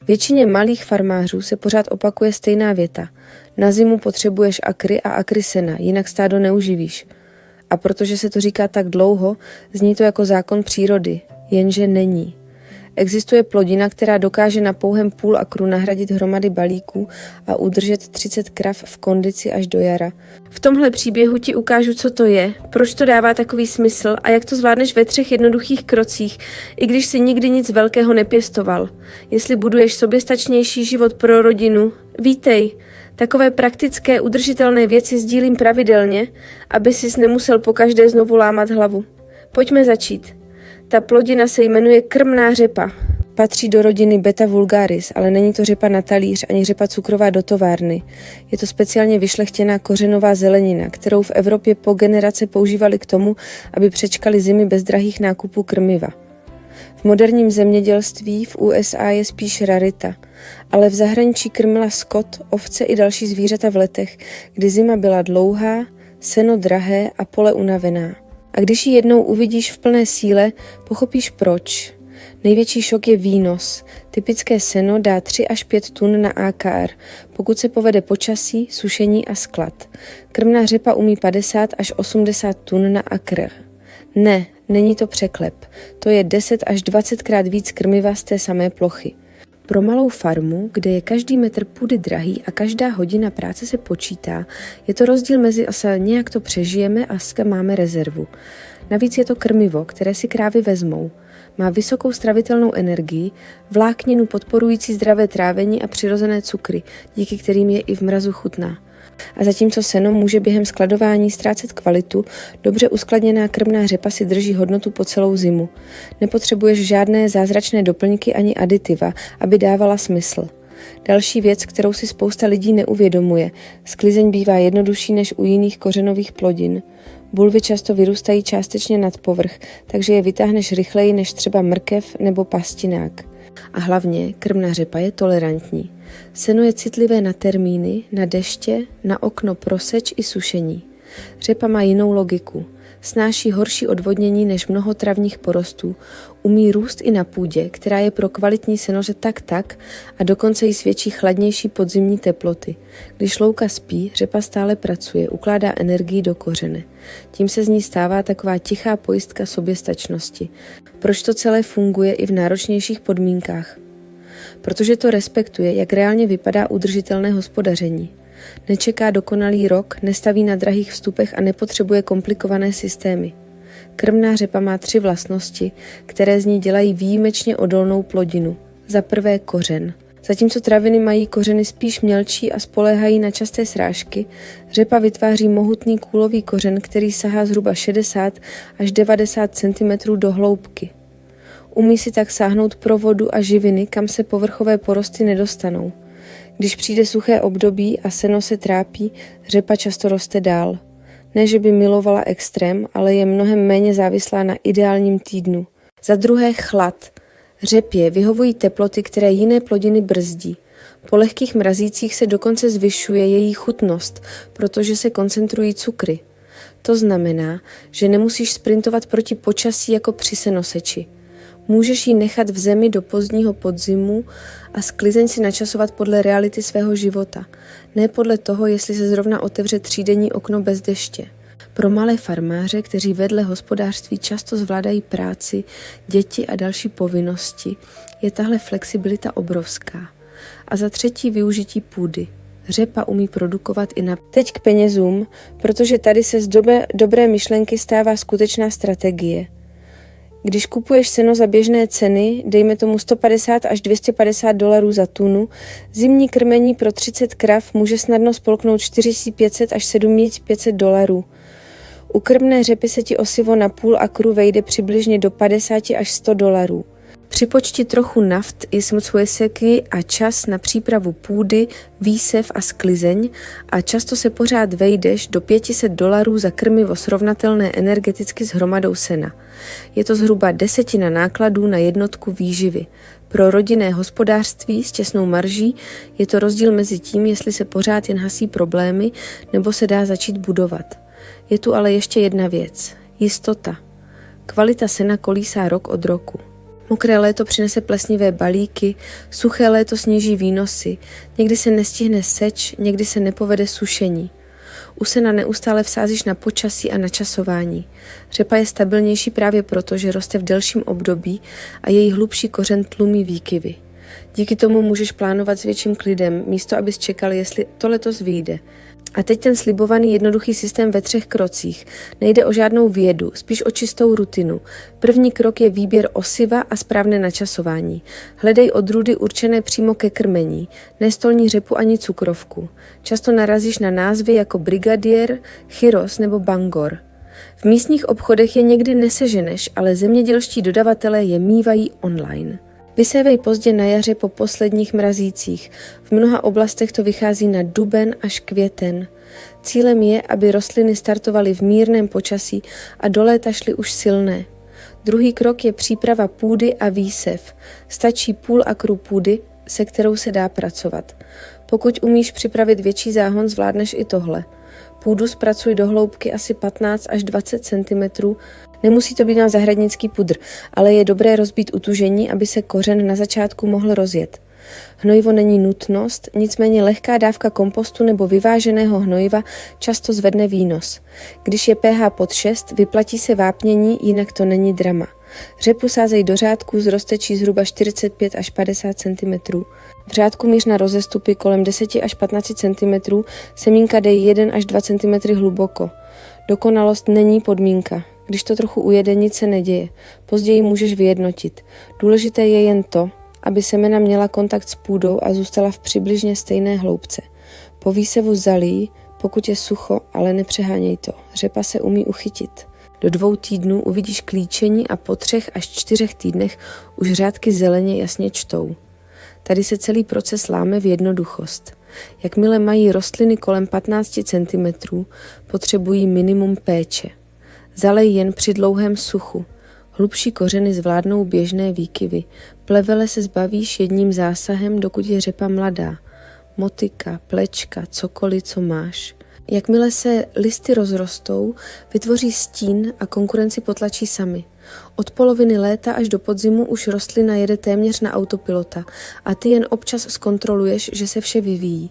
Většině malých farmářů se pořád opakuje stejná věta. Na zimu potřebuješ akry a akry sena, jinak stádo neuživíš. A protože se to říká tak dlouho, zní to jako zákon přírody, jenže není. Existuje plodina, která dokáže na pouhém půl akru nahradit hromady balíků a udržet 30 krav v kondici až do jara. V tomhle příběhu ti ukážu, co to je, proč to dává takový smysl a jak to zvládneš ve 3 jednoduchých krocích, i když si nikdy nic velkého nepěstoval. Jestli buduješ soběstačnější život pro rodinu, vítej. Takové praktické, udržitelné věci sdílím pravidelně, aby sis nemusel pokaždé znovu lámat hlavu. Pojďme začít. Ta plodina se jmenuje krmná řepa. Patří do rodiny Beta vulgaris, ale není to řepa na talíř ani řepa cukrová do továrny. Je to speciálně vyšlechtěná kořenová zelenina, kterou v Evropě po generace používali k tomu, aby přečkali zimy bez drahých nákupů krmiva. V moderním zemědělství v USA je spíš rarita, ale v zahraničí krmila skot, ovce i další zvířata v letech, kdy zima byla dlouhá, seno drahé a pole unavená. A když ji jednou uvidíš v plné síle, pochopíš proč. Největší šok je výnos. Typické seno dá 3 až 5 tun na AKR, pokud se povede počasí, sušení a sklad. Krmná řepa umí 50 až 80 tun na akr. Ne, není to překlep. To je 10 až 20 krát víc krmiva z té samé plochy. Pro malou farmu, kde je každý metr půdy drahý a každá hodina práce se počítá, je to rozdíl mezi asa nějak to přežijeme a ska máme rezervu. Navíc je to krmivo, které si krávy vezmou. Má vysokou stravitelnou energii, vlákninu podporující zdravé trávení a přirozené cukry, díky kterým je i v mrazu chutná. A zatímco seno může během skladování ztrácet kvalitu, dobře uskladněná krmná řepa si drží hodnotu po celou zimu. Nepotřebuješ žádné zázračné doplňky ani aditiva, aby dávala smysl. Další věc, kterou si spousta lidí neuvědomuje, sklizeň bývá jednodušší než u jiných kořenových plodin. Bulvy často vyrůstají částečně nad povrch, takže je vytáhneš rychleji než třeba mrkev nebo pastinák. A hlavně krmná řepa je tolerantní. Seno je citlivé na termíny, na deště, na okno pro seč i sušení. Řepa má jinou logiku. Snáší horší odvodnění než mnoho travních porostů, umí růst i na půdě, která je pro kvalitní senoře tak a dokonce jí svědčí chladnější podzimní teploty. Když louka spí, řepa stále pracuje, ukládá energii do kořene. Tím se z ní stává taková tichá pojistka soběstačnosti. Proč to celé funguje i v náročnějších podmínkách? Protože to respektuje, jak reálně vypadá udržitelné hospodaření. Nečeká dokonalý rok, nestaví na drahých vstupech a nepotřebuje komplikované systémy. Krmná řepa má 3 vlastnosti, které z ní dělají výjimečně odolnou plodinu. Za prvé kořen. Zatímco traviny mají kořeny spíš mělčí a spoléhají na časté srážky, řepa vytváří mohutný kůlový kořen, který sahá zhruba 60 až 90 cm do hloubky. Umí si tak sáhnout pro vodu a živiny, kam se povrchové porosty nedostanou. Když přijde suché období a seno se trápí, řepa často roste dál. Ne, že by milovala extrém, ale je mnohem méně závislá na ideálním týdnu. Za druhé chlad. Řepě vyhovují teploty, které jiné plodiny brzdí. Po lehkých mrazících se dokonce zvyšuje její chutnost, protože se koncentrují cukry. To znamená, že nemusíš sprintovat proti počasí jako při senoseči. Můžeš ji nechat v zemi do pozdního podzimu a sklizeň si načasovat podle reality svého života, ne podle toho, jestli se zrovna otevře 3denní okno bez deště. Pro malé farmáře, kteří vedle hospodářství často zvládají práci, děti a další povinnosti, je tahle flexibilita obrovská. A za třetí využití půdy. Řepa umí produkovat i na... Teď k penězům, protože tady se z dobré myšlenky stává skutečná strategie. Když kupuješ seno za běžné ceny, dejme tomu 150 až 250 dolarů za tunu, zimní krmení pro 30 krav může snadno spolknout 4500 až 7500 dolarů. U krmné řepy se ti osivo na půl akru vejde přibližně do 50 až 100 dolarů. Připočti trochu naft i smchueseky a čas na přípravu půdy, výsev a sklizeň a často se pořád vejdeš do 500 dolarů za krmivo srovnatelné energeticky s hromadou sena. Je to zhruba 10% nákladů na jednotku výživy. Pro rodinné hospodářství s těsnou marží je to rozdíl mezi tím, jestli se pořád jen hasí problémy, nebo se dá začít budovat. Je tu ale ještě jedna věc. Jistota. Kvalita sena kolísá rok od roku. Mokré léto přinese plesnivé balíky, suché léto sníží výnosy, někdy se nestihne seč, někdy se nepovede sušení. U sena neustále vsázíš na počasí a na časování. Řepa je stabilnější právě proto, že roste v delším období a její hlubší kořen tlumí výkyvy. Díky tomu můžeš plánovat s větším klidem, místo abys čekal, jestli to letos vyjde. A teď ten slibovaný jednoduchý systém ve 3 krocích. Nejde o žádnou vědu, spíš o čistou rutinu. První krok je výběr osiva a správné načasování. Hledej odrůdy určené přímo ke krmení, nestolní řepu ani cukrovku. Často narazíš na názvy jako Brigadier, Chyros nebo Bangor. V místních obchodech je někdy neseženeš, ale zemědělští dodavatelé je mívají online. Vysévej pozdě na jaře po posledních mrazících. V mnoha oblastech to vychází na duben až květen. Cílem je, aby rostliny startovaly v mírném počasí a do léta šly už silné. Druhý krok je příprava půdy a výsev. Stačí půl akru půdy, se kterou se dá pracovat. Pokud umíš připravit větší záhon, zvládneš i tohle. Půdu zpracuj do hloubky asi 15 až 20 cm. Nemusí to být na zahradnický pudr, ale je dobré rozbít utužení, aby se kořen na začátku mohl rozjet. Hnojivo není nutnost, nicméně lehká dávka kompostu nebo vyváženého hnojiva často zvedne výnos. Když je pH pod 6, vyplatí se vápnění, jinak to není drama. Řepu sázej do řádků s roztečí zhruba 45 až 50 cm. V řádku míř na rozestupy kolem 10 až 15 cm, semínka dej 1 až 2 cm hluboko. Dokonalost není podmínka. Když to trochu ujede, nic se neděje. Později můžeš vyjednotit. Důležité je jen to, aby semena měla kontakt s půdou a zůstala v přibližně stejné hloubce. Po výsevu zalij, pokud je sucho, ale nepřeháněj to. Řepa se umí uchytit. Do 2 týdnů uvidíš klíčení a po 3 až 4 týdnech už řádky zeleně jasně čtou. Tady se celý proces láme v jednoduchost. Jakmile mají rostliny kolem 15 cm, potřebují minimum péče. Zalej jen při dlouhém suchu. Hlubší kořeny zvládnou běžné výkyvy. Plevele se zbavíš jedním zásahem, dokud je řepa mladá. Motyka, plečka, cokoliv, co máš. Jakmile se listy rozrostou, vytvoří stín a konkurenci potlačí sami. Od poloviny léta až do podzimu už rostlina jede téměř na autopilota a ty jen občas zkontroluješ, že se vše vyvíjí.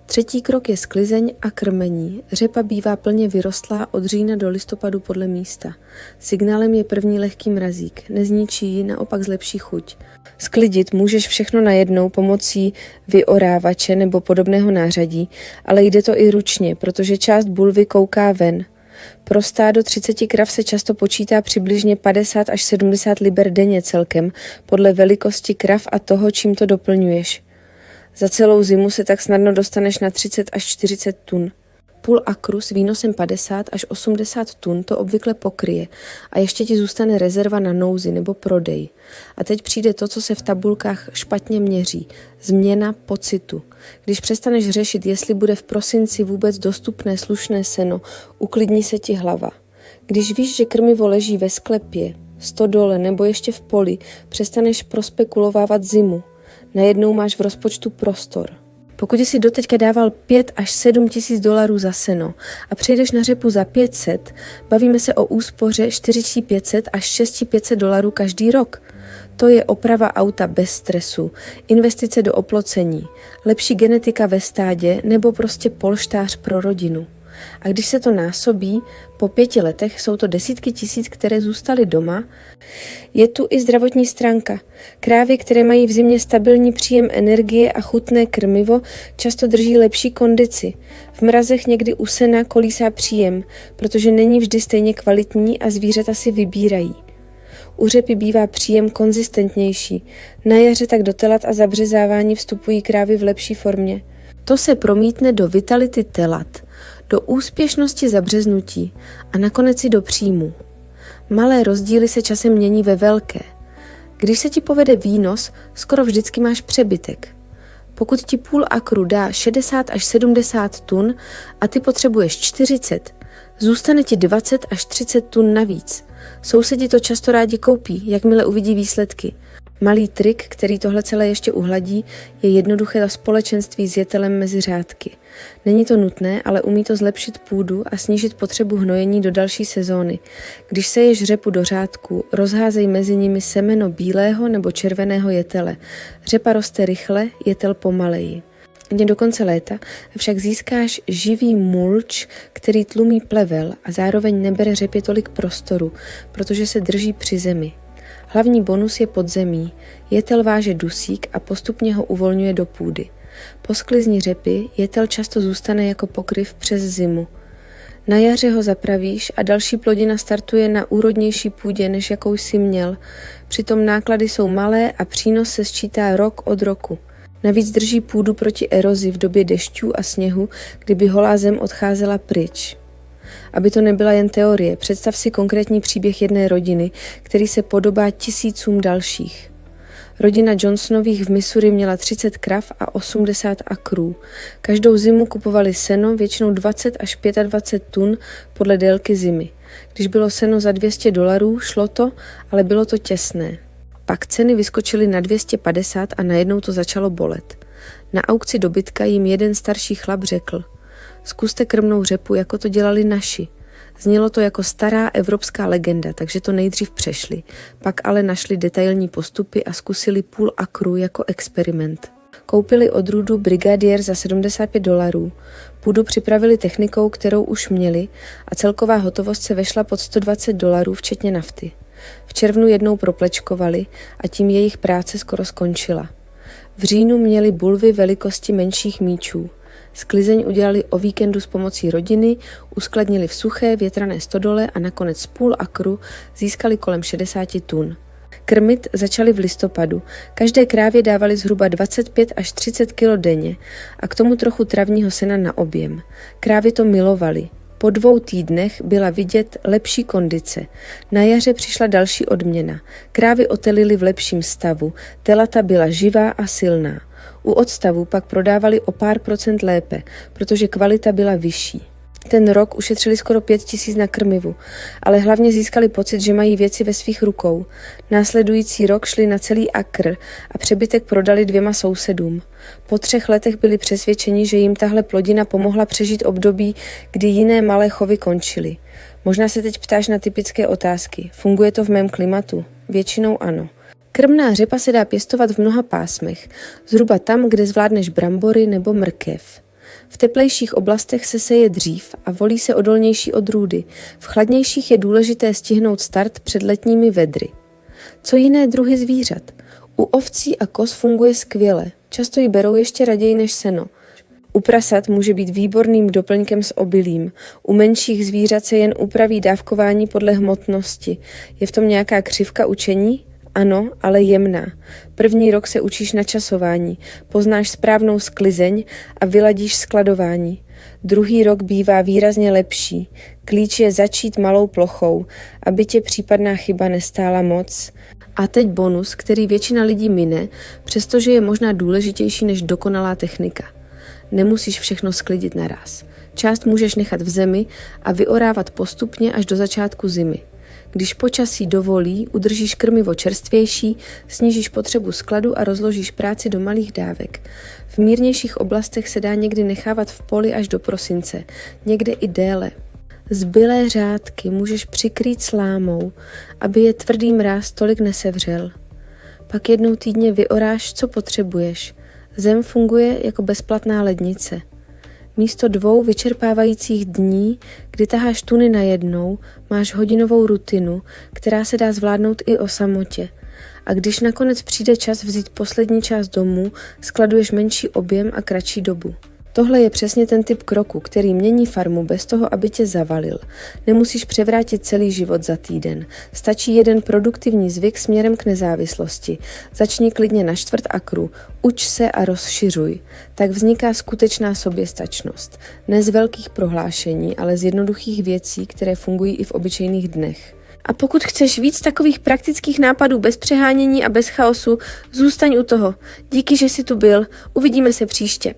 Třetí krok je sklizeň a krmení. Řepa bývá plně vyrostlá od října do listopadu podle místa. Signálem je první lehký mrazík. Nezničí ji, naopak zlepší chuť. Sklidit můžeš všechno najednou pomocí vyorávače nebo podobného nářadí, ale jde to i ručně, protože část bulvy kouká ven. Pro stádo 30 krav se často počítá přibližně 50 až 70 liber denně celkem, podle velikosti krav a toho, čím to doplňuješ. Za celou zimu se tak snadno dostaneš na 30 až 40 tun. Půl akru s výnosem 50 až 80 tun to obvykle pokryje a ještě ti zůstane rezerva na nouzi nebo prodej. A teď přijde to, co se v tabulkách špatně měří. Změna pocitu. Když přestaneš řešit, jestli bude v prosinci vůbec dostupné slušné seno, uklidní se ti hlava. Když víš, že krmivo leží ve sklepě, stodole nebo ještě v poli, přestaneš prospekulovávat zimu. Najednou máš v rozpočtu prostor. Pokud jsi doteďka dával 5 až 7 tisíc dolarů za seno a přejdeš na řepu za 500, bavíme se o úspoře 4500 až 6500 dolarů každý rok. To je oprava auta bez stresu, investice do oplocení, lepší genetika ve stádě nebo prostě polštář pro rodinu. A když se to násobí, po 5 letech jsou to desítky tisíc, které zůstaly doma. Je tu i zdravotní stránka. Krávy, které mají v zimě stabilní příjem energie a chutné krmivo, často drží lepší kondici. V mrazech někdy u sena kolísá příjem, protože není vždy stejně kvalitní a zvířata si vybírají. U řepy bývá příjem konzistentnější. Na jaře tak do telat a zabřezávání vstupují krávy v lepší formě. To se promítne do vitality telat, do úspěšnosti zabřeznutí a nakonec i do příjmu. Malé rozdíly se časem mění ve velké. Když se ti povede výnos, skoro vždycky máš přebytek. Pokud ti půl akru dá 60 až 70 tun a ty potřebuješ 40, zůstane ti 20 až 30 tun navíc. Sousedi to často rádi koupí, jakmile uvidí výsledky. Malý trik, který tohle celé ještě uhladí, je jednoduché společenství s jetelem mezi řádky. Není to nutné, ale umí to zlepšit půdu a snížit potřebu hnojení do další sezóny. Když seješ řepu do řádku, rozházej mezi nimi semeno bílého nebo červeného jetele. Řepa roste rychle, jetel pomaleji. Do konce léta však získáš živý mulč, který tlumí plevel a zároveň nebere řepě tolik prostoru, protože se drží při zemi. Hlavní bonus je podzemí. Jetel váže dusík a postupně ho uvolňuje do půdy. Po sklizni řepy jetel často zůstane jako pokryv přes zimu. Na jaře ho zapravíš a další plodina startuje na úrodnější půdě, než jakou jsi měl. Přitom náklady jsou malé a přínos se sčítá rok od roku. Navíc drží půdu proti erozi v době dešťů a sněhu, kdyby holá zem odcházela pryč. Aby to nebyla jen teorie, představ si konkrétní příběh jedné rodiny, který se podobá tisícům dalších. Rodina Johnsonových v Missouri měla 30 krav a 80 akrů. Každou zimu kupovali seno, většinou 20 až 25 tun podle délky zimy. Když bylo seno za $200, šlo to, ale bylo to těsné. Pak ceny vyskočily na 250 a najednou to začalo bolet. Na aukci dobytka jim jeden starší chlap řekl: zkuste krmnou řepu, jako to dělali naši. Znělo to jako stará evropská legenda, takže to nejdřív přešli. Pak ale našli detailní postupy a zkusili půl akru jako experiment. Koupili odrůdu Brigadier za $75. Půdu připravili technikou, kterou už měli, a celková hotovost se vešla pod $120 včetně nafty. V červnu jednou proplečkovali a tím jejich práce skoro skončila. V říjnu měli bulvy velikosti menších míčů. Sklizeň udělali o víkendu s pomocí rodiny, uskladnili v suché větrané stodole a nakonec z půl akru získali kolem 60 tun. Krmit začali v listopadu. Každé krávě dávali zhruba 25 až 30 kg denně a k tomu trochu travního sena na objem. Krávy to milovali. Po 2 týdnech byla vidět lepší kondice. Na jaře přišla další odměna. Krávy otelily v lepším stavu, telata byla živá a silná. U odstavu pak prodávali o pár procent lépe, protože kvalita byla vyšší. Ten rok ušetřili skoro 5 000 na krmivu, ale hlavně získali pocit, že mají věci ve svých rukou. Následující rok šli na celý akr a přebytek prodali 2 sousedům. Po 3 letech byli přesvědčeni, že jim tahle plodina pomohla přežít období, kdy jiné malé chovy končily. Možná se teď ptáš na typické otázky. Funguje to v mém klimatu? Většinou ano. Krmná řepa se dá pěstovat v mnoha pásmech, zhruba tam, kde zvládneš brambory nebo mrkev. V teplejších oblastech se seje dřív a volí se odolnější odrůdy. V chladnějších je důležité stihnout start před letními vedry. Co jiné druhy zvířat? U ovcí a koz funguje skvěle. Často ji berou ještě raději než seno. U prasat může být výborným doplňkem s obilím. U menších zvířat se jen upraví dávkování podle hmotnosti. Je v tom nějaká křivka učení? Ano, ale jemná. První rok se učíš načasování, poznáš správnou sklizeň a vyladíš skladování. Druhý rok bývá výrazně lepší. Klíč je začít malou plochou, aby tě případná chyba nestála moc. A teď bonus, který většina lidí mine, přestože je možná důležitější než dokonalá technika. Nemusíš všechno sklidit naraz. Část můžeš nechat v zemi a vyorávat postupně až do začátku zimy. Když počasí dovolí, udržíš krmivo čerstvější, snížíš potřebu skladu a rozložíš práci do malých dávek. V mírnějších oblastech se dá někdy nechávat v poli až do prosince, někde i déle. Zbylé řádky můžeš přikrýt slámou, aby je tvrdý mráz tolik nesevřel. Pak jednou týdně vyoráš, co potřebuješ. Zem funguje jako bezplatná lednice. Místo 2 vyčerpávajících dní, kdy taháš tuny najednou, máš hodinovou rutinu, která se dá zvládnout i o samotě. A když nakonec přijde čas vzít poslední část domů, skladuješ menší objem a kratší dobu. Tohle je přesně ten typ kroku, který mění farmu bez toho, aby tě zavalil. Nemusíš převrátit celý život za týden. Stačí jeden produktivní zvyk směrem k nezávislosti. Začni klidně na 1/4 akru, uč se a rozšiřuj. Tak vzniká skutečná soběstačnost. Ne z velkých prohlášení, ale z jednoduchých věcí, které fungují i v obyčejných dnech. A pokud chceš víc takových praktických nápadů bez přehánění a bez chaosu, zůstaň u toho. Díky, že jsi tu byl. Uvidíme se příště.